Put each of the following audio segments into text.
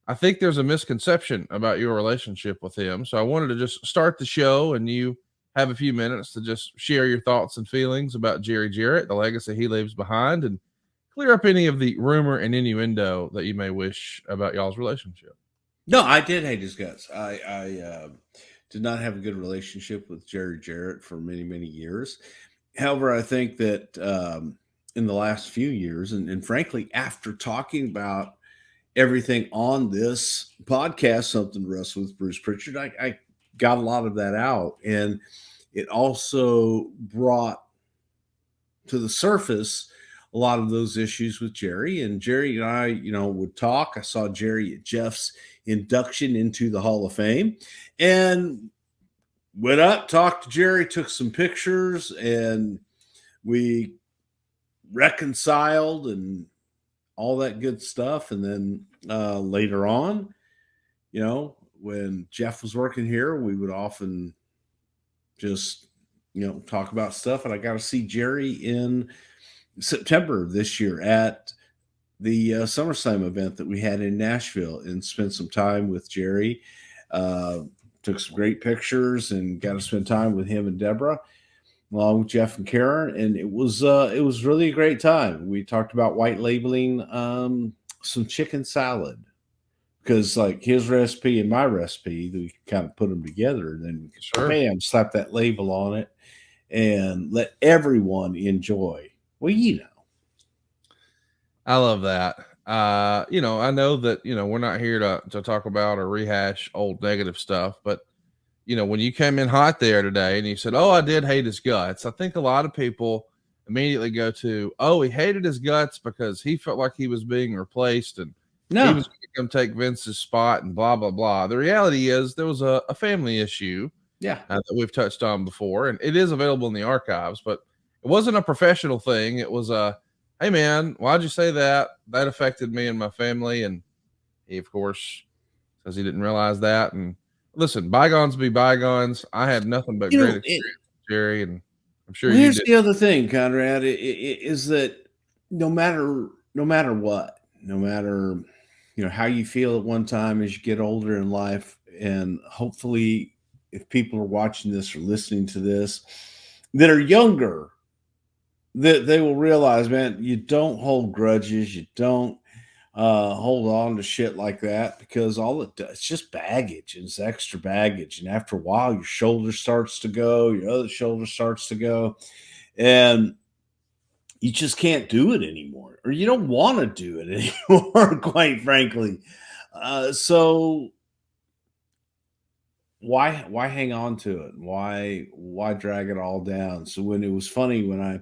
I think there's a misconception about your relationship with him. So I wanted to just start the show and you have a few minutes to just share your thoughts and feelings about Jerry Jarrett, the legacy he leaves behind, and clear up any of the rumor and innuendo that you may wish about y'all's relationship. No, I did hate his guts. I did not have a good relationship with Jerry Jarrett for many, many years. However, I think that in the last few years, and frankly, after talking about everything on this podcast, Something to Wrestle with Bruce Prichard, I got a lot of that out. And it also brought to the surface a lot of those issues with Jerry. And Jerry and I, would talk. I saw Jerry at Jeff's induction into the Hall of Fame and went up, talked to Jerry, took some pictures, and we reconciled and all that good stuff. And then later on, when Jeff was working here, we would often just, talk about stuff. And I got to see Jerry in September of this year at the SummerSlam event that we had in Nashville and spent some time with Jerry. Took some great pictures and got to spend time with him and Deborah, along with Jeff and Karen, and it was really a great time. We talked about white labeling some chicken salad because like his recipe and my recipe, we kind of put them together and then bam, slap that label on it and let everyone enjoy. Well, I love that. I know that, we're not here to talk about or rehash old negative stuff, but when you came in hot there today and you said, "Oh, I did hate his guts," I think a lot of people immediately go to, "Oh, he hated his guts because he felt like he was being replaced and he was going to come take Vince's spot and blah, blah, blah." The reality is there was a family issue that we've touched on before, and it is available in the archives, but it wasn't a professional thing. It was a, "Hey, man, why'd you say that? That affected me and my family." And he, of course, says he didn't realize that. And listen, bygones be bygones. I had nothing but great experience with Jerry, and I'm sure you here's did. the other thing, Conrad, is that no matter what, no matter how you feel at one time as you get older in life, and hopefully, if people are watching this or listening to this that are younger, that they will realize, man, you don't hold grudges, you don't hold on to shit like that because all it does, it's just baggage and it's extra baggage. And after a while, your shoulder starts to go, your other shoulder starts to go, and you just can't do it anymore, or you don't want to do it anymore, quite frankly. So why hang on to it? Why drag it all down? So when it was funny when I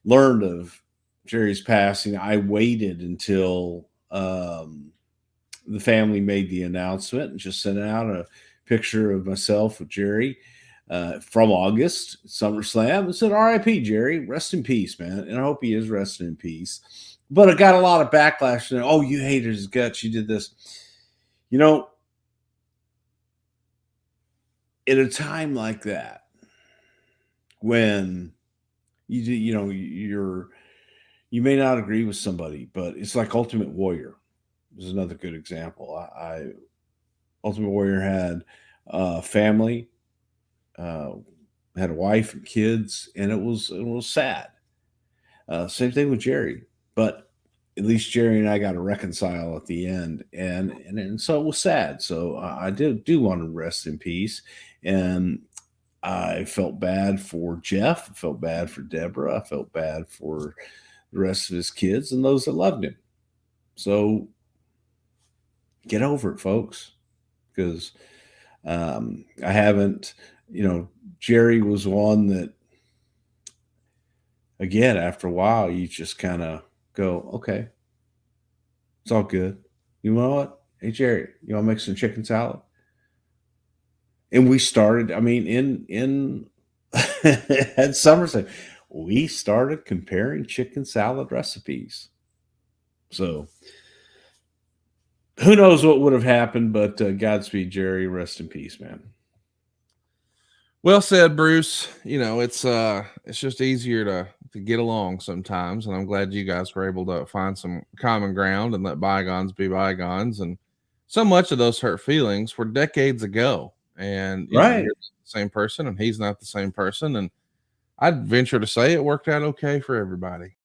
learned of Jerry's passing, I waited until the family made the announcement and just sent out a picture of myself with Jerry from August SummerSlam and said, "R.I.P. Jerry, rest in peace, man." And I hope he is resting in peace. But I got a lot of backlash. Oh, you hated his guts. You did this. At a time like that, when you may not agree with somebody, but it's like Ultimate Warrior. This is another good example. Ultimate Warrior had family, had a wife and kids, and it was sad. Same thing with Jerry, but at least Jerry and I got to reconcile at the end, and so it was sad. So I do want to rest in peace, and I felt bad for Jeff. I felt bad for Deborah. I felt bad for the rest of his kids and those that loved him. So get over it, folks, because I haven't. Jerry was one that, again, after a while, you just kind of go, okay, it's all good. You know what? Hey, Jerry, you want to make some chicken salad? And we started, in at Somerset, we started comparing chicken salad recipes. So who knows what would have happened, but Godspeed, Jerry. Rest in peace, man. Well said, Bruce. It's just easier to get along sometimes, and I'm glad you guys were able to find some common ground and let bygones be bygones. And so much of those hurt feelings were decades ago. And, you know, Right. you're the same person and he's not the same person. And I'd venture to say it worked out okay for everybody.